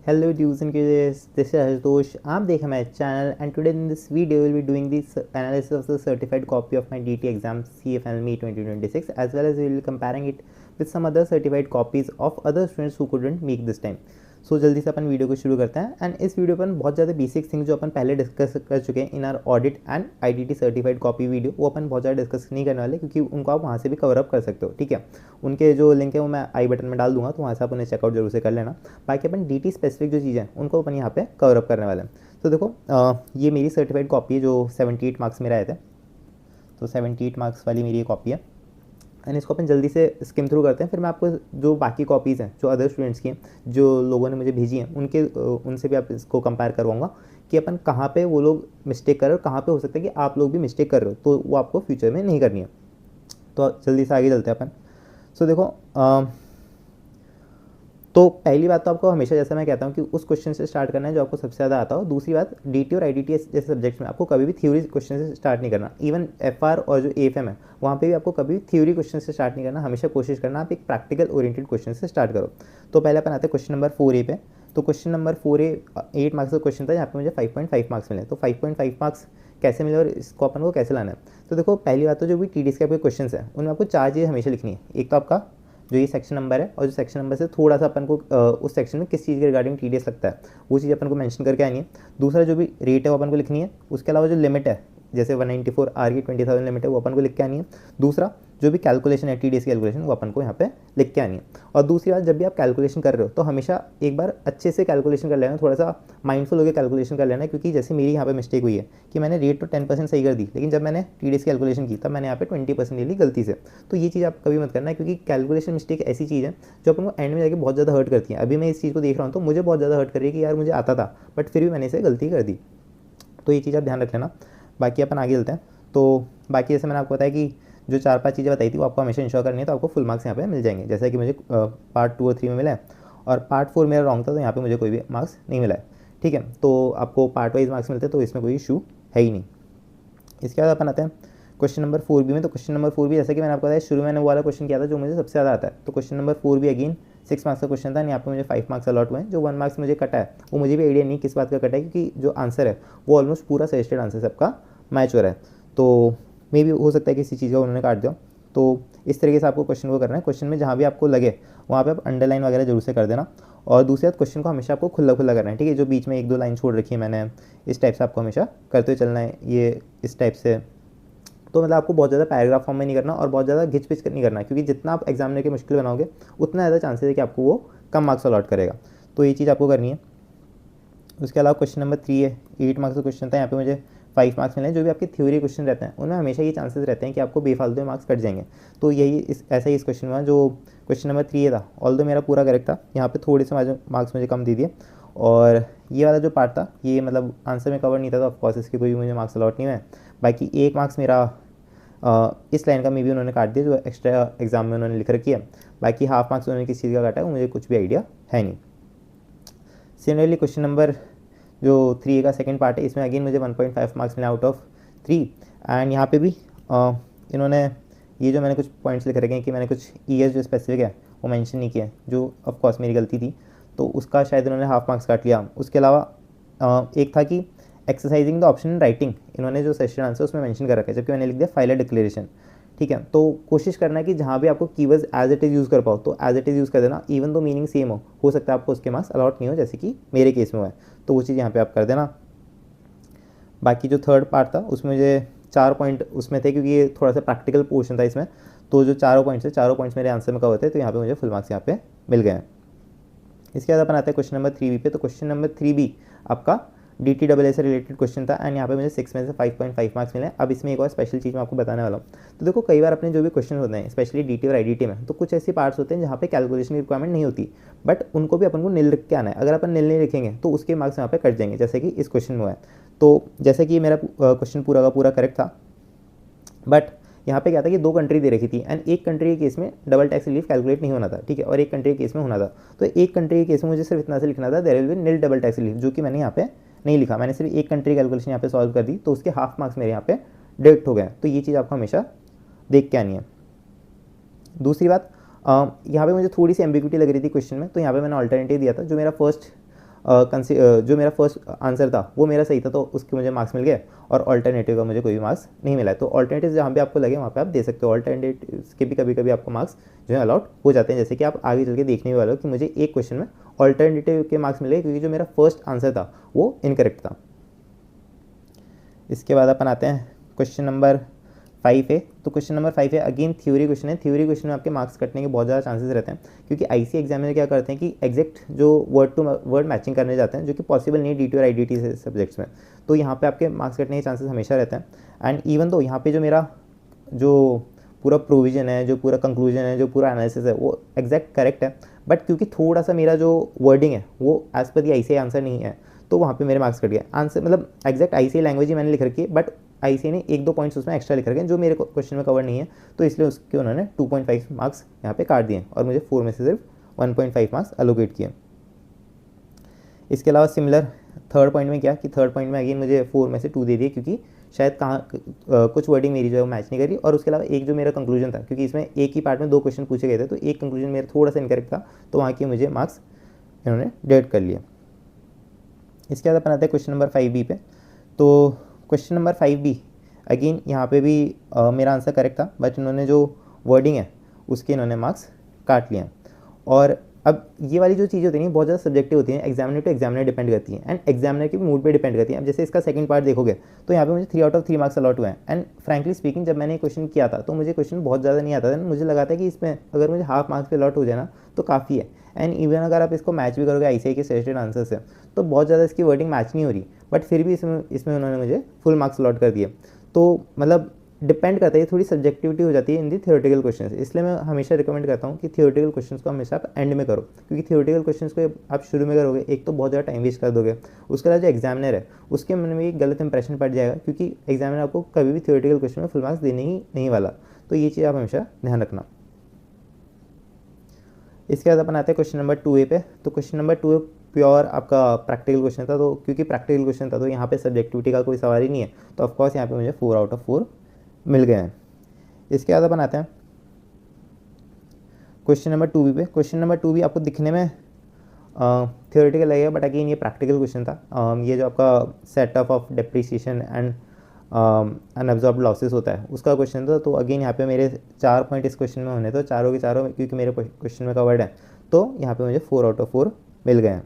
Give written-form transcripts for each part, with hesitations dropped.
Hello dudes and cuties, this is Ashutosh. I'm Dekha my channel and today in this video we'll be doing the analysis of the certified copy of my DT exam CFLME 2026 as well as we'll be comparing it with some other certified copies of other students who couldn't make this time. सो जल्दी से अपन video को शुरू करते हैं and इस video पर बहुत ज़्यादा बेसिक थिंग जो अपन पहले डिस्कस कर चुके हैं इन are audit and ITT certified copy video वो अपन बहुत ज़्यादा डिस्कस नहीं करने वाले क्योंकि उनको आप वहाँ से भी कवर अप कर सकते हो। ठीक है, उनके जो लिंक है वो मैं आई बटन में डाल दूंगा तो वहाँ से आप उन्हें चेकआउट जरूर से कर लेना। बाकी अपन डी स्पेसिफिक जो चीज़ें हैं उनको अपन यहाँ पे कवर अप करने वाले हैं। तो देखो ये मेरी सर्टिफाइड कॉपी है जो 78 मार्क्स मेरे आए थे, तो 78 मार्क्स वाली मेरी ये कॉपी है एंड इसको अपन जल्दी से स्किम थ्रू करते हैं। फिर मैं आपको जो बाकी कॉपीज़ हैं जो अदर स्टूडेंट्स की हैं जो लोगों ने मुझे भेजी हैं उनसे भी आप इसको कंपेयर करवाऊंगा कि अपन कहाँ पे वो लोग मिस्टेक कर रहे हो, कहाँ पे हो सकता है कि आप लोग भी मिस्टेक कर रहे हो, तो वो आपको फ्यूचर में नहीं करनी है। तो जल्दी से आगे चलते हैं अपन। सो देखो तो पहली बात तो आपको हमेशा जैसे मैं कहता हूँ कि उस क्वेश्चन से स्टार्ट करना है जो आपको सबसे ज़्यादा आता हो। दूसरी बात, डीटी और आईडीटी जैसे सब्जेक्ट्स में आपको कभी भी थ्योरी क्वेश्चन से स्टार्ट नहीं करना। इवन एफआर और जो एएफएम है वहाँ पे भी आपको कभी भी थ्योरी क्वेश्चन से स्टार्ट नहीं करना। हमेशा कोशिश करना आप एक प्रैक्टिकल ओरिएंटेड क्वेश्चन से स्टार्ट करो। तो पहले अपन आते हैं क्वेश्चन नंबर 4A पे। तो क्वेश्चन नंबर 4A 8 मार्क्स का क्वेश्चन था, यहाँ पे मुझे 5.5 मार्क्स मिले। तो 5.5 मार्क्स कैसे मिले और इसको अपन को कैसे लाना है। तो देखो पहली बात तो जो भी टीडीएस के आपके क्वेश्चन है उनमें आपको 4 चीज़ें हमेशा लिखनी है। एक तो आपका जो ये सेक्शन नंबर है और जो सेक्शन नंबर से थोड़ा सा अपन को उस सेक्शन में किस चीज़ के रिगार्डिंग टीडीएस लगता है वो चीज़ अपन को मेंशन करके आनी है। दूसरा जो भी रेट है वो अपन को लिखनी है। उसके अलावा जो लिमिट है जैसे 194 आर की 20,000 लिमिट है वो अपन को लिख के आनी है। दूसरा जो भी कैलकुलेशन है टीडीएस की कैलकुलेशन वो अपन को यहाँ पे लिख के आनी है। और दूसरी बात, जब भी आप कैलकुलेशन कर रहे हो तो हमेशा एक बार अच्छे से कैलकुलेशन कर लेना, थोड़ा सा माइंडफुल होकर कैलकुलेशन कर लेना, क्योंकि जैसे मेरी यहाँ पे मिस्टेक हुई है कि मैंने रेट तो 10% सही कर दी लेकिन जब मैंने टीडीएस की कैलकुलेशन की तब मैंने यहाँ पे 20% ले ली गलती से। तो ये चीज़ आप कभी मत करना, क्योंकि कैलकुलेशन मिस्टेक ऐसी चीज़ है जो अपन को एंड में जाके बहुत ज़्यादा हर्ट करती है। अभी मैं इस चीज़ को देख रहा हूँ तो मुझे बहुत ज़्यादा हर्ट कर रही है कि यार मुझे आता था बट फिर भी मैंने इसे गलती कर दी। तो ये चीज़ आप ध्यान रख लेना। बाकी अपन आगे चलते हैं। तो बाकी जैसे मैंने आपको बताया कि जो 4-5 चीज़ें बताई थी वो आपको हमेशा इंश्योर करनी है, तो आपको फुल मार्क्स यहाँ पे मिल जाएंगे। जैसा कि मुझे पार्ट 2 और 3 में मिला है और पार्ट 4 मेरा रॉन्ग था तो यहाँ पे मुझे कोई भी मार्क्स नहीं मिला है। ठीक है, तो आपको पार्ट वाइज मार्क्स मिलते हैं तो इसमें कोई इशू है ही नहीं। इसके बाद अपन आते हैं क्वेश्चन नंबर 4B में। तो क्वेश्चन नंबर 4B जैसा कि मैंने आपको बताया शुरू में मैंने वो वाला क्वेश्चन किया था जो मुझे सबसे ज़्यादा आता है। तो question number 4B again 6 marks का क्वेश्चन था, यहाँ पे मुझे 5 मार्क्स अलॉट हुए हैं। जो 1 मार्क्स मुझे कटा है वो मुझे भी आइडिया नहीं किस बात का कटा है, क्योंकि जो आंसर है वो ऑलमोस्ट पूरा सजेस्टेड आंसर सबका मैच हो रहा है। तो मे भी हो सकता है किसी चीज़ का उन्होंने काट दिया। तो इस तरीके से आपको क्वेश्चन को करना है। क्वेश्चन में जहाँ भी आपको लगे वहाँ पे आप अंडरलाइन वगैरह जरूर से कर देना। और दूसरी बात, क्वेश्चन को हमेशा आपको खुला खुला करना है। ठीक है, जो बीच में 1-2 लाइन छोड़ रखी है मैंने, इस टाइप से आपको हमेशा करते हुए चलना है। ये इस टाइप से तो मतलब आपको बहुत ज़्यादा पैराग्राफ फॉर्म में नहीं करना और बहुत ज़्यादा घिच पिच नहीं करना, क्योंकि जितना आप एग्जामिनर के मुश्किल बनाओगे उतना ज़्यादा चांसेस है कि आपको वो कम मार्क्स अलॉट करेगा। तो ये चीज़ आपको करनी है। उसके अलावा क्वेश्चन नंबर 3 है, 8 मार्क्स का क्वेश्चन था, यहाँ पे मुझे 5 मार्क्स मिले हैं। जो भी आपके थ्योरी क्वेश्चन रहते हैं उनमें हमेशा ये चांसेस रहते हैं कि आपको बेफालतू में मार्क्स कट जाएंगे। तो यही ऐसा ही इस क्वेश्चन में जो क्वेश्चन नंबर 3 था, ऑल्दो मेरा पूरा करेक्ट था, यहाँ पे थोड़े से मार्क्स मुझे कम दे दिए। और ये वाला जो पार्ट था ये मतलब आंसर में कवर नहीं था, तो ऑफकोर्स इसके कोई भी मुझे मार्क्स अलॉट नहीं हुए। बाकी 1 मार्क्स मेरा इस लाइन का मे भी उन्होंने काट दिया जो एक्स्ट्रा एग्जाम में उन्होंने लिख रखी है। बाकी हाफ मार्क्स उन्होंने किस चीज़ का काटा है वो मुझे कुछ भी आइडिया है नहीं। सिमिलरली क्वेश्चन नंबर जो 3A का सेकंड पार्ट है इसमें अगेन मुझे 1.5 मार्क्स मिले आउट ऑफ 3। एंड यहाँ पे भी इन्होंने ये जो मैंने कुछ पॉइंट्स लिख रखे हैं कि मैंने कुछ ईयर्स जो स्पेसिफिक है वो मेंशन नहीं किया, जो ऑफकोर्स मेरी गलती थी, तो उसका शायद इन्होंने हाफ मार्क्स काट लिया। उसके अलावा एक था कि exercising the option in writing, इन्होंने जो सेशन आंसर उसमें मेंशन कर रखा है जबकि मैंने लिख दिया फाइलर डिक्लेरेशन। ठीक है, तो कोशिश करना है कि जहाँ भी आपको keywords as it is use कर पाओ तो एज इट इज़ यूज़ कर देना, इवन दो मीनिंग सेम हो सकता है आपको उसके मार्क्स अलॉट नहीं हो, जैसे कि मेरे केस में हुआ है, तो वो चीज़ यहाँ पे आप कर देना। बाकी जो थर्ड पार्ट था उसमें मुझे 4 पॉइंट उसमें थे, क्योंकि ये थोड़ा सा प्रैक्टिकल पोर्शन था इसमें, तो जो चारों पॉइंट्स मेरे आंसर में कवर थे, तो यहाँ पे मुझे फुल मार्क्स यहाँ पे मिल गए हैं। इसके बाद अपन आते हैं क्वेश्चन नंबर 3B पे। तो क्वेश्चन नंबर 3B आपका DTAA से रिलेटेड क्वेश्चन था एंड यहाँ पे मुझे 6 में से 5.5 मार्क्स मिले। अब इसमें एक और स्पेशल चीज़ मैं आपको बताने वाला हूँ। तो देखो कई बार अपने जो भी क्वेश्चन होते हैं स्पेशली DT और IDT में, तो कुछ ऐसी पार्ट्स होते हैं जहाँ पे कैलकुलेशन की रिक्वायरमेंट नहीं होती, बट उनको भी अपन को नील लिख के आना है। अगर अपन नील नहीं लिखेंगे तो उसके मार्क्स यहाँ पे कट जाएंगे, जैसे कि इस क्वेश्चन में हुआ है। तो जैसे कि मेरा क्वेश्चन पूरा का पूरा करेक्ट था, बट यहाँ पे क्या था कि 2 कंट्री दे रखी थी एंड एक कंट्री के केस में डबल टैक्स रिलीफ कैलकुलेट नहीं होना था। ठीक है, और एक कंट्री के केस में होना था। तो एक कंट्री के केस में मुझे सिर्फ इतना से लिखना था, there will be nil double tax relief, जो कि मैंने यहाँ पे नहीं लिखा। मैंने सिर्फ एक कंट्री कैलकुलेशन यहाँ पे सॉल्व कर दी, तो उसके हाफ मार्क्स मेरे यहाँ पे डिडक्ट हो गए। तो ये चीज़ आपको हमेशा देख के आनी है। दूसरी बात, यहाँ पे मुझे थोड़ी सी एम्बिग्यूटी लग रही थी क्वेश्चन में, तो यहाँ पे मैंने ऑल्टरनेटिव दिया था। जो मेरा फर्स्ट जो मेरा फर्स्ट आंसर था वो मेरा सही था, तो उसके मुझे मार्क्स मिल गए, और ऑल्टरनेटिव का मुझे कोई भी मार्क्स नहीं मिला है। तो ऑल्टरनेटिव जहाँ पे आपको लगे वहाँ पे आप दे सकते हो। ऑल्टरनेटिव के भी कभी कभी आपको मार्क्स जो है अलॉट हो जाते हैं, जैसे कि आप आगे चल के देखने वाले हो कि मुझे एक क्वेश्चन में ऑल्टरनेटिव के मार्क्स मिले क्योंकि जो मेरा फर्स्ट आंसर था वो इनकरेक्ट था। इसके बाद अपन आते हैं क्वेश्चन नंबर 5 है। तो क्वेश्चन नंबर 5 है, अगेन थ्योरी क्वेश्चन है। थ्योरी क्वेश्चन में आपके मार्क्स कटने के बहुत ज़्यादा चांसेस रहते हैं, क्योंकि आईसी एग्जामिनर क्या करते हैं कि एग्जैक्ट जो वर्ड टू वर्ड मैचिंग करने जाते हैं, जो कि पॉसिबल नहीं डीटी और आईडीटी से सब्जेक्ट्स में। तो यहाँ पे आपके मार्क्स कटने के चांसेस हमेशा रहते हैं। एंड इवन तो यहाँ पे जो मेरा जो पूरा प्रोविजन है, जो पूरा कंक्लूजन है, जो पूरा एनालिसिस है वो एग्जैक्ट करेक्ट है, बट क्योंकि थोड़ा सा मेरा जो वर्डिंग है वो एज पर दी आईसीआई आंसर नहीं है, तो वहाँ पे मेरे मार्क्स कट गए। आंसर मतलब एग्जैक्ट आईसीआई लैंग्वेज ही मैंने लिख रखी है, बट आईसीआई ने 1-2 पॉइंट्स उसमें एक्स्ट्रा लिख रखे हैं जो मेरे क्वेश्चन में कवर नहीं है, तो इसलिए उसके उन्होंने 2.5 मार्क्स यहाँ पे काट दिए और मुझे 4 में से सिर्फ 1.5 मार्क्स एलोकेट किए। इसके अलावा सिमिलर थर्ड पॉइंट में क्या कि थर्ड पॉइंट में अगेन मुझे 4 में से 2 दे दिए, क्योंकि शायद कुछ वर्डिंग मेरी जो है मैच नहीं करी, और उसके अलावा एक जो मेरा कंक्लूजन था, क्योंकि इसमें एक ही पार्ट में 2 क्वेश्चन पूछे गए थे, तो एक कंक्लूजन मेरा थोड़ा सा इनकरेक्ट था, तो वहाँ की मुझे मार्क्स इन्होंने डेड कर लिए। इसके बाद अपन आते हैं क्वेश्चन नंबर 5B पे। तो क्वेश्चन नंबर 5B अगेन यहाँ पे भी मेरा आंसर करेक्ट था, बट इन्होंने जो वर्डिंग है उसके इन्होंने मार्क्स काट लिए। और अब ये वाली जो चीज़ होती है बहुत ज़्यादा सब्जेक्टिव होती है, एग्जामिनर टू एग्जामिनर डिपेंड करती है, एंड एग्जामिनर के मूड पे डिपेंड करती है। अब जैसे इसका सेकंड पार्ट देखोगे तो यहाँ पे मुझे 3 आउट ऑफ 3 मार्क्स अलॉट हुए हैं। एंड फ्रैंकली स्पीकिंग जब मैंने क्वेश्चन किया था तो मुझे क्वेश्चन बहुत ज़्यादा नहीं आता था, मुझे लगा था कि इसमें अगर मुझे हाफ मार्क्स पे अलॉट हो जाए ना तो काफ़ी है। एंड इवन अगर आप इसको मैच भी करोगे आईसीआई के सजेस्टेड आंसर से तो बहुत ज़्यादा इसकी वर्डिंग मैच नहीं हो रही, बट फिर भी इसमें उन्होंने मुझे फुल मार्क्स अलॉट कर दिए। तो मतलब डिपेंड करता है, ये थोड़ी सब्जेक्टिविटी हो जाती है इन दी थियोरेटिकल क्वेश्चंस, इसलिए मैं हमेशा रिकमेंड करता हूँ कि थियोरेटिकल क्वेश्चंस को हमेशा आप एंड में करो, क्योंकि थियोरेटिकल क्वेश्चंस को आप शुरू में करोगे एक तो बहुत ज़्यादा टाइम वेस्ट कर दोगे, उसके बाद जो एग्जामिनर है उसके मन में एक गलत इंप्रेशन पड़ जाएगा, क्योंकि एग्जामिनर आपको कभी भी थियोरेटिकल क्वेश्चन में फुल मार्क्स देने ही नहीं वाला। तो ये चीज़ आप हमेशा ध्यान रखना। इसके बाद अपन आते हैं क्वेश्चन नंबर 2A पे। तो क्वेश्चन नंबर 2A प्योर आपका प्रैक्टिकल क्वेश्चन था, तो क्योंकि प्रैक्टिकल क्वेश्चन था तो यहाँ पे सब्जेक्टिविटी का कोई सवाल ही नहीं है, तो ऑफकोर्स यहाँ पे मुझे 4 आउट ऑफ 4 मिल गए हैं। इसके बाद अपन आते हैं क्वेश्चन नंबर 2B पे। क्वेश्चन नंबर 2B आपको दिखने में थियोरेटिकल लगेगा, बट अगेन ये प्रैक्टिकल क्वेश्चन था। ये जो आपका setup of depreciation and unabsorbed losses होता है उसका क्वेश्चन था। तो अगेन यहाँ पे मेरे 4 पॉइंट इस क्वेश्चन में होने, तो चारों के चारों क्योंकि मेरे क्वेश्चन में कवर्ड है, तो यहाँ पे मुझे 4 आउट ऑफ 4 मिल गए हैं।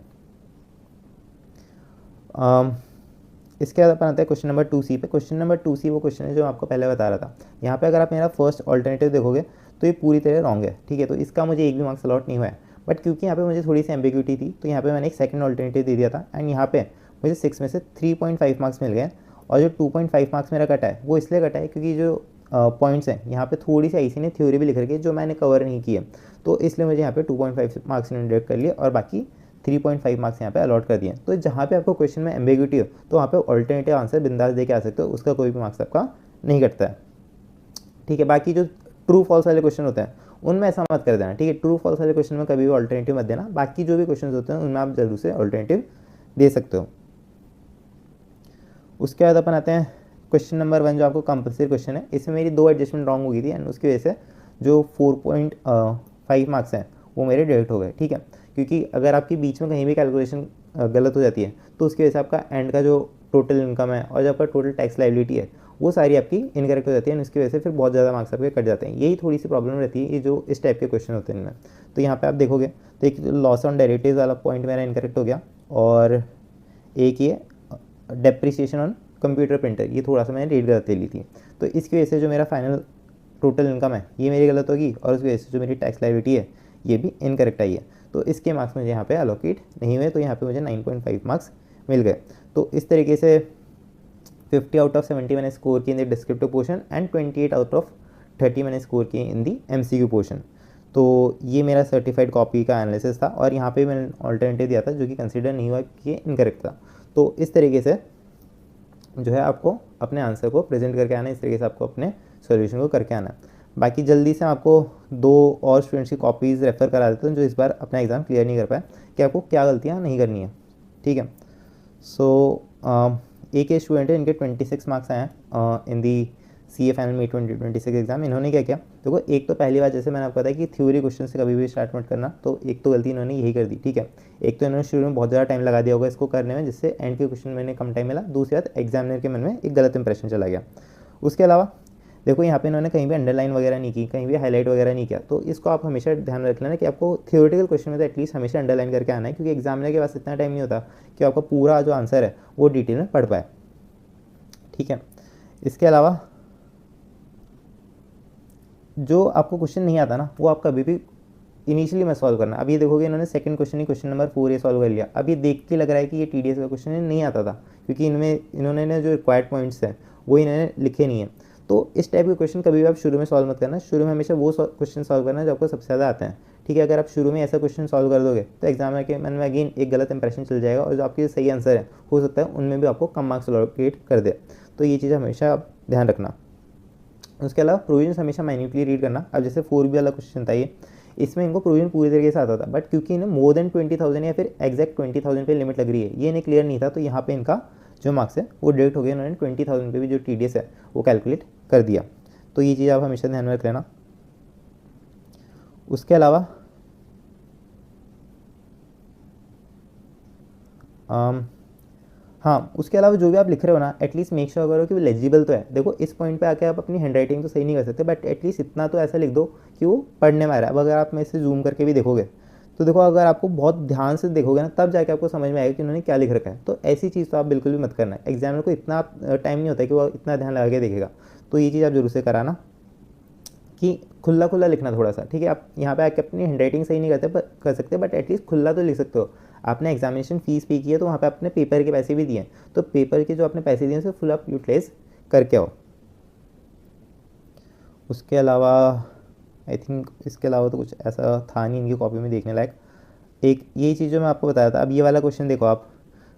इसके बाद अपन आते हैं क्वेश्चन नंबर 2C पे। क्वेश्चन नंबर 2C वो क्वेश्चन है जो आपको पहले बता रहा था। यहाँ पे अगर आप मेरा फर्स्ट ऑल्टरनेटिव देखोगे तो ये पूरी तरह रॉन्ग है, ठीक है, तो इसका मुझे एक भी मार्क्स अलॉट नहीं हुआ है, बट क्योंकि यहाँ पे मुझे थोड़ी सी एम्बिग्यूटी थी तो यहाँ पे मैंने एक सेकंड ऑल्टरनेटिव दे दिया था, एंड यहाँ पे मुझे 6 में से 3.5 मार्क्स मिल गए। और जो 2.5 मार्क्स मेरा कटा है वो इसलिए कटा है क्योंकि जो पॉइंट्स हैं यहाँ पे थोड़ी सी आईसी ने थ्योरी भी लिख रखी है जो मैंने कवर नहीं की है, तो इसलिए मुझे यहाँ पे 2.5 मार्क्स ने डिडक्ट कर लिए और बाकी 3.5 मार्क्स यहाँ पे अलॉट कर दिए। तो जहाँ पे आपको क्वेश्चन में एम्बिग्यूटी हो तो वहाँ पे ऑल्टरनेटिव आंसर बिंदास दे के आ सकते हो, उसका कोई भी मार्क्स आपका नहीं कटता है, ठीक है। बाकी जो ट्रू फॉल्स वाले क्वेश्चन होते हैं उनमें ऐसा मत कर देना, ठीक है, ट्रू फॉल्स वाले क्वेश्चन में कभी भी ऑल्टरनेटिव मत देना। बाकी जो भी क्वेश्चन होते हैं उनमें आप जरूर से ऑल्टरनेटिव दे सकते हो। उसके बाद अपन आते हैं क्वेश्चन नंबर 1 जो आपको कंपल्सरी क्वेश्चन है। इसमें मेरी 2 एडजस्टमेंट रॉन्ग हो गई थी, एंड उसकी वजह से जो 4.5 मार्क्स हैं वो मेरे डिडक्ट हो गए, ठीक है। क्योंकि अगर आपकी बीच में कहीं भी कैलकुलेशन गलत हो जाती है तो उसकी वजह से आपका एंड का जो टोटल इनकम है और जो आपका टोटल टैक्स लाइबिलिटी है वो सारी आपकी इनकरेक्ट हो जाती है, उसकी वजह से फिर बहुत ज़्यादा मार्क्स आपके कट जाते हैं। यही थोड़ी सी प्रॉब्लम रहती है ये जो इस टाइप के क्वेश्चन होते हैं इनमें। तो यहाँ पे आप देखोगे तो एक लॉस ऑन डेरिवेटिव्स वाला पॉइंट मेरा इनकरेक्ट हो गया, और एक ये डेप्रिसिएशन ऑन कंप्यूटर प्रिंटर, ये थोड़ा सा मैंने रीड गलत ले ली थी, तो इसकी वजह से जो मेरा फाइनल टोटल इनकम है ये मेरी गलत होगी, और उसकी वजह से जो मेरी टैक्स लाइबिलिटी है ये भी इनकरेक्ट आई है, तो इसके मार्क्स मुझे यहाँ पे एलोकेट नहीं हुए, तो यहाँ पे मुझे 9.5 मार्क्स मिल गए। तो इस तरीके से 50 आउट ऑफ 70 मैंने स्कोर की in the descriptive portion and 28 out of 30 मैंने स्कोर की इन दी एमसीक्यू पोर्शन। तो ये मेरा सर्टिफाइड कॉपी का एनालिसिस था, और यहाँ पे मैंने ऑल्टरनेटिव दिया था जो कि कंसीडर नहीं हुआ कि ये इनकरेक्ट था। तो इस तरीके से जो है आपको अपने आंसर को प्रेजेंट करके आना है, इस तरीके से आपको अपने सॉल्यूशन को करके आना है। बाकी जल्दी से आपको 2 और स्टूडेंट्स की कॉपीज़ रेफ़र करा देते हैं जो इस बार अपना एग्ज़ाम क्लियर नहीं कर पाए, कि आपको क्या गलतियाँ नहीं करनी है, ठीक है। सो एक स्टूडेंट है, इनके 26 मार्क्स आए हैं इन दी CA फाइनल में 2026 एग्जाम, इन्होंने क्या किया, देखो एक तो पहली बात जैसे मैंने आपको बताया कि थ्योरी क्वेश्चन से कभी भी स्टार्ट मत करना, तो एक तो गलती इन्होंने यही कर दी, ठीक है। एक तो इन्होंने शुरू में बहुत ज़्यादा टाइम लगा दिया होगा इसको करने में, जिससे एंड के क्वेश्चन में कम टाइम मिला। दूसरी बात, एग्जामिनर के मन में एक गलत इंप्रेशन चला गया। उसके अलावा देखो यहाँ पे इन्होंने कहीं भी अंडरलाइन वगैरह नहीं की, कहीं भी हाईलाइट वगैरह नहीं किया, तो इसको आप हमेशा ध्यान में रख लेना कि आपको थियोरेटिकल क्वेश्चन में तो एटलीस्ट हमेशा अंडरलाइन करके आना है, क्योंकि एग्जामिनर के पास इतना टाइम नहीं होता कि आपका पूरा जो आंसर है वो डिटेल में पढ़ पाए, ठीक है। इसके अलावा जो आपको क्वेश्चन नहीं आता ना, वो आप कभी भी इनिशियली मत सॉल्व करना। अब ये देखोगे इन्होंने सेकंड क्वेश्चन ही क्वेश्चन नंबर 4 ये सॉल्व कर लिया। अब ये देख के लग रहा है कि ये TDS का क्वेश्चन नहीं आता था, क्योंकि इन्होंने जो रिक्वायर्ड पॉइंट्स हैं वो इन्होंने लिखे नहीं है। तो इस टाइप के क्वेश्चन कभी भी आप शुरू में सॉल्व मत करना। शुरू में हमेशा वो क्वेश्चन सॉल्व करना जो आपको सबसे ज़्यादा आते हैं, ठीक है। अगर आप शुरू में ऐसा क्वेश्चन सॉल्व कर दोगे तो एग्जामिनर के मन में अगेन एक गलत इंप्रेशन चल जाएगा, और जो आपके सही आंसर है हो सकता है उनमें भी आपको कम मार्क्स एलोकेट कर दे। तो ये चीज़ हमेशा आप ध्यान रखना। उसके अलावा प्रोविजन हमेशा माइन्यूटली रीड करना। अब जैसे 4B वाला क्वेश्चन था ये, इसमें इनको प्रोविजन पूरी तरीके से आता था, बट क्योंकि इन्हें मोर देन 20,000 या फिर एग्जैक्ट 20,000 पे लिमिट लग रही है, ये इन्हें क्लियर नहीं था, तो यहाँ पे इनका जो मार्क्स है वो डायरेक्ट हो गया, उन्होंने 20,000 पे भी जो TDS है वो कैलकुलेट कर दिया। तो ये चीज़ आप हमेशा ध्यान में रख लेना। उसके अलावा हाँ, उसके अलावा जो भी आप लिख रहे हो ना, एटलीस्ट मेक श्योर करो कि वो लेजिबल तो है। देखो इस पॉइंट पे आके आप अपनी हैंडराइटिंग तो सही नहीं कर सकते, बट एटलीस्ट इतना तो ऐसा लिख दो कि वो पढ़ने में आ रहा है। अब अगर आप में से जूम करके भी देखोगे तो देखो, अगर आपको बहुत ध्यान से देखोगे ना, तब जाके आपको समझ में आएगा कि उन्होंने क्या लिख रखा है। तो ऐसी चीज़ तो आप बिल्कुल भी मत करना। एग्जामिनर को इतना टाइम नहीं होता है कि वो इतना ध्यान लगा के देखेगा। तो ये चीज़ आप जरूर से कराना कि खुला खुला लिखना थोड़ा सा, ठीक है। आप यहाँ पे आके अपनी हैंडराइटिंग सही नहीं कर सकते, बट एटलीस्ट खुला तो लिख सकते हो। आपने एग्जामिनेशन फीस पे की है, तो वहाँ पे आपने पेपर के पैसे भी दिए हैं, तो पेपर के जो आपने पैसे दिए हैं उसे फुल आप यूटिलाइज करके आओ। उसके अलावा आई थिंक इसके अलावा तो कुछ ऐसा था नहीं इनकी कॉपी में देखने लायक। एक यही चीज़ जो मैं आपको बताया था। अब ये वाला क्वेश्चन देखो आप,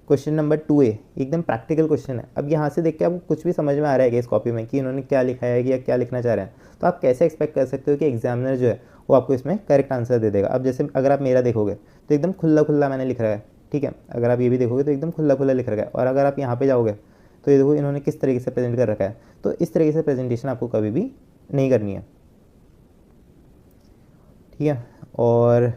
क्वेश्चन नंबर 2A एकदम प्रैक्टिकल क्वेश्चन है। अब यहाँ से देख के आपको कुछ भी समझ में आ रहा है कि इस कॉपी में कि इन्होंने क्या लिखा है या क्या लिखना चाह रहे हैं, तो आप कैसे एक्सपेक्ट कर सकते हो कि एग्जामिनर जो है वो आपको इसमें करेक्ट आंसर दे देगा। अब जैसे अगर आप मेरा देखोगे तो एकदम खुला खुला मैंने लिख रहा है, ठीक है। अगर आप ये भी देखोगे तो एकदम खुला खुला लिख रखा है। और अगर आप यहाँ पे जाओगे तो ये देखो इन्होंने किस तरीके से प्रेजेंट कर रखा है। तो इस तरीके से प्रेजेंटेशन आपको कभी भी नहीं करनी है, ठीक है। और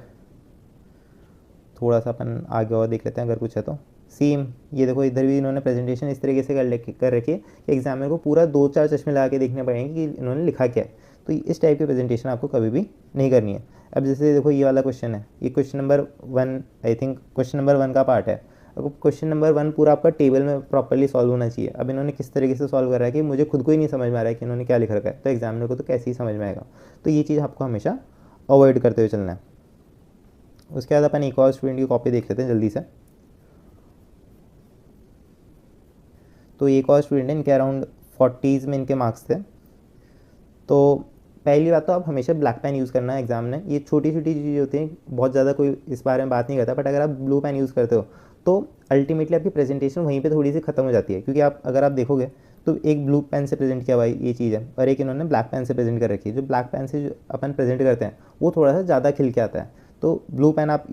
थोड़ा सा अपन आगे और देख लेते हैं अगर कुछ है तो। सेम ये देखो, इधर भी इन्होंने प्रेजेंटेशन इस तरीके से कर रखी है कि एग्जामिनर को पूरा 2-4 चश्मे लगा के देखने पड़ेंगे कि इन्होंने लिखा क्या है। तो इस टाइप की प्रेजेंटेशन आपको कभी भी नहीं करनी है। अब जैसे देखो ये वाला क्वेश्चन है, ये question number 1 I think question number 1 का पार्ट है। अब क्वेश्चन नंबर 1 पूरा आपका टेबल में प्रॉपरली सॉल्व होना चाहिए। अब इन्होंने किस तरीके से सॉल्व कर रहा है कि मुझे खुद को ही नहीं समझ में आ रहा है कि इन्होंने क्या लिख रखा है, तो एग्जामिनर को तो कैसे ही समझ में आएगा। तो ये चीज़ आपको हमेशा अवॉइड करते हुए चलना है। उसके बाद अपन एक और स्टूडेंट की कॉपी देख लेते हैं जल्दी से। तो एक और स्टूडेंट है, इनके अराउंड 40s में इनके मार्क्स थे। तो पहली बात तो आप हमेशा ब्लैक पेन यूज़ करना है एग्जाम में। ये छोटी छोटी चीज़ें होती हैं, बहुत ज़्यादा कोई इस बारे में बात नहीं करता, बट अगर आप ब्लू पेन यूज़ करते हो तो अल्टीमेटली आपकी प्रेजेंटेशन वहीं पे थोड़ी सी खत्म हो जाती है। क्योंकि आप अगर आप देखोगे तो एक ब्लू पेन से प्रेजेंट किया हुआ ये चीज़ है, और एक इन्होंने ब्लैक पेन से प्रेजेंट कर रखी है। जो ब्लैक पेन से जो अपन प्रेजेंट करते हैं वो थोड़ा सा ज़्यादा खिल के आता है। तो ब्लू पेन आप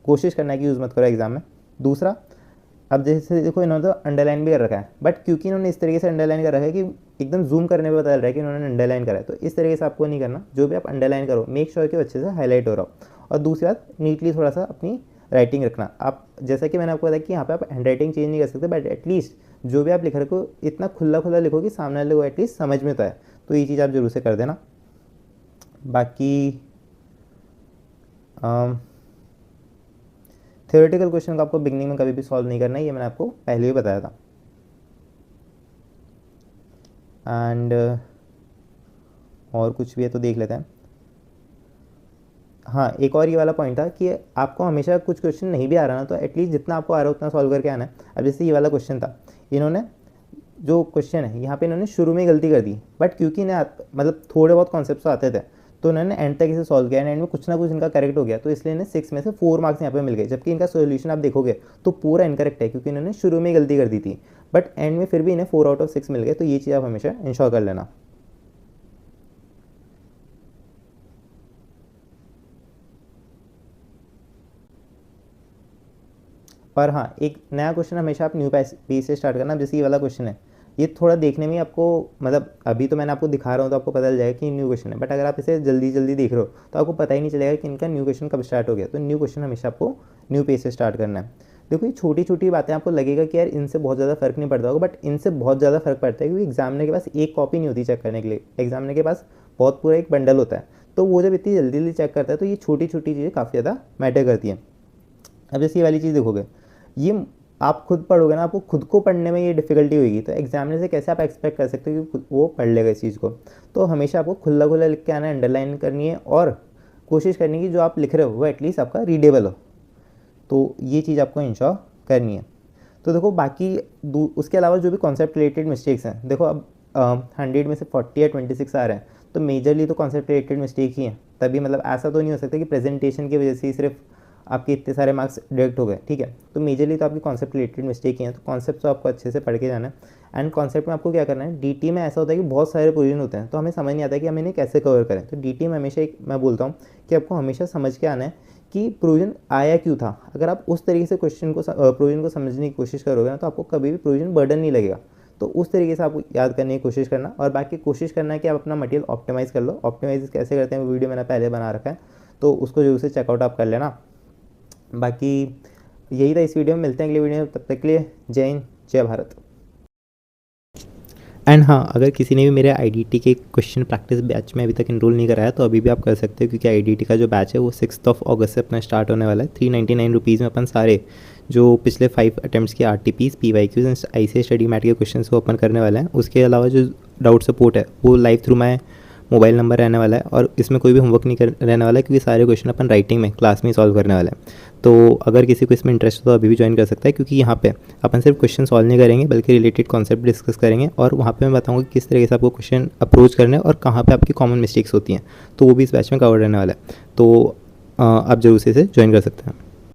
कोशिश करना है कि यूज़ मत करो एग्जाम में। दूसरा, अब जैसे देखो इन्होंने तो अंडरलाइन भी कर रखा है, बट क्योंकि इन्होंने इस तरीके से अंडरलाइन कर रखा है कि एकदम जूम करने पे पता चल रहा है कि इन्होंने अंडरलाइन करा है। तो इस तरीके से आपको नहीं करना। जो भी आप अंडरलाइन करो मेक श्योर कि अच्छे से हाईलाइट हो रहा हो। और दूसरी बात, नीटली थोड़ा सा अपनी राइटिंग रखना। आप जैसा कि मैंने आपको बताया कि यहाँ पे आप हैंड राइटिंग चेंज नहीं कर सकते, बट एटलीस्ट जो भी आप लिख रहे हो इतना खुला खुला लिखो कि सामने वाले को एटलीस्ट समझ में तो आए। तो ये चीज़ आप जरूर से कर देना। बाकी थ्योरेटिकल क्वेश्चन को आपको बिगनिंग में कभी भी सॉल्व नहीं करना है, ये मैंने आपको पहले ही बताया था। एंड और कुछ भी है तो देख लेते हैं। हाँ, एक और ये वाला पॉइंट था कि आपको हमेशा कुछ क्वेश्चन नहीं भी आ रहा ना, तो एटलीस्ट जितना आपको आ रहा है उतना सॉल्व करके आना है। अब जैसे ये वाला क्वेश्चन था, इन्होंने जो क्वेश्चन है यहाँ पे इन्होंने शुरू में गलती कर दी, बट क्योंकि इन्हें मतलब थोड़े बहुत कॉन्सेप्ट आते थे तो उन्होंने एंड तक इसे सॉल्व किया, एंड में कुछ ना कुछ इनका करेक्ट हो गया, तो इसलिए इन्हें 6 में से 4 मार्क्स यहाँ पे मिल गए। जबकि इनका सोल्यूशन आप देखोगे तो पूरा इनकरेक्ट है, क्योंकि इन्होंने शुरू में गलती कर दी थी, बट एंड में फिर भी इन्हें 4 आउट ऑफ 6 मिल गए। तो ये चीज़ आप हमेशा इंश्योर कर लेना। पर हाँ, एक नया क्वेश्चन हमेशा आप न्यू पेज से स्टार्ट करना। जैसे ये वाला क्वेश्चन है, ये थोड़ा देखने में आपको मतलब अभी तो मैंने आपको दिखा रहा हूँ तो आपको पता चल जाएगा कि न्यू क्वेश्चन है, बट अगर आप इसे जल्दी जल्दी देख रहे हो तो आपको पता ही नहीं चलेगा कि इनका न्यू क्वेश्चन कब स्टार्ट हो गया। तो न्यू क्वेश्चन हमेशा आपको न्यू पेज से स्टार्ट करना है। देखो ये छोटी छोटी बातें आपको लगेगा कि यार इनसे बहुत ज़्यादा फर्क नहीं पड़ता होगा, बट इनसे बहुत ज़्यादा फर्क पड़ता है, क्योंकि एग्जामिनर के पास एक कॉपी नहीं होती चेक करने के लिए, एग्जामिनर के पास बहुत पूरा एक बंडल होता है। तो वो जब इतनी जल्दी जल्दी चेक करता है तो ये छोटी छोटी चीज़ें काफ़ी ज़्यादा मैटर करती हैं। अब जैसे ये वाली चीज़ देखोगे, ये आप खुद पढ़ोगे ना, आपको खुद को पढ़ने में ये डिफ़िकल्टी होगी, तो एग्जामिनर से कैसे आप एक्सपेक्ट कर सकते हो कि वो पढ़ लेगा इस चीज़ को। तो हमेशा आपको खुला खुला लिख के आना है, अंडरलाइन करनी है और कोशिश करनी है कि जो आप लिख रहे हो वो एटलीस्ट आपका रीडेबल हो। तो ये चीज़ आपको इंश्योर करनी है। तो देखो बाकी उसके अलावा जो भी कॉन्सेप्ट रिलेटेड मिस्टेक्स हैं, देखो अब 100 में से 40 या 26 आ रहे हैं, तो मेजरली तो कॉन्सेप्ट रिलेटेड मिस्टेक ही है। तभी मतलब ऐसा तो नहीं हो सकता कि प्रेजेंटेशन की वजह से ही सिर्फ आपके इतने सारे मार्क्स डायरेक्ट हो गए, ठीक है। तो मेजरली तो आपकी कॉन्सेप्ट रिलेटेड मिस्टेक ही है। तो कॉन्सेप्ट तो आपको अच्छे से पढ़ के जाना है। एंड कॉन्सेप्ट में आपको क्या करना है, डीटी में ऐसा होता है कि बहुत सारे प्रोविजन होते हैं, तो हमें समझ नहीं आता कि हम इन्हें कैसे कवर करें। तो डीटी में हमेशा मैं बोलता हूँ कि आपको हमेशा समझ के आना है कि प्रोविजन आया क्यों था। अगर आप उस तरीके से प्रोविजन को समझने की कोशिश करोगे ना, तो आपको कभी भी प्रोविजन बर्डन नहीं लगेगा। तो उस तरीके से आपको याद करने की कोशिश करना, और बाकी कोशिश करना है कि आप अपना मटेरियल ऑप्टिमाइज़ कर लो। ऑप्टिमाइज कैसे करते हैं वो वीडियो मैंने पहले बना रखा है, तो उसको जरूर से चेकआउट आप कर लेना। बाकी यही था इस वीडियो में, मिलते हैं अगले वीडियो में, तब तक के लिए जय हिंद जय भारत। एंड हाँ, अगर किसी ने भी मेरे आईडीटी के क्वेश्चन प्रैक्टिस बैच में अभी तक इनरोल नहीं कराया तो अभी भी आप कर सकते हो, क्योंकि आईडीटी का जो बैच है वो 6 अगस्त से अपना स्टार्ट होने वाला है। 399 रुपीज़ में अपन सारे जो पिछले 5 अटैम्प्ट्स के RTPs, PYQs and ICS study mat के क्वेश्चन को ओपन करने वाला है। उसके अलावा जो डाउट सपोर्ट है वो live through my mobile number रहने वाला है, और इसमें कोई भी होमवर्क नहीं रहने वाला है, क्योंकि सारे क्वेश्चन अपन राइटिंग में क्लास में सॉल्व करने वाले हैं। तो अगर किसी को इसमें इंटरेस्ट हो तो अभी भी ज्वाइन कर सकता है, क्योंकि यहाँ पे अपन सिर्फ क्वेश्चन सॉल्व नहीं करेंगे बल्कि रिलेटेड कॉन्सेप्ट डिस्कस करेंगे, और वहाँ पे मैं बताऊँगा कि किस तरीके से आपको क्वेश्चन अप्रोच करने हैं और कहाँ पे आपकी कॉमन मिस्टेक्स होती हैं। तो वो भी इस बैच में कवर रहने वाला है। तो आप जरूर से इसे ज्वाइन कर सकते हैं।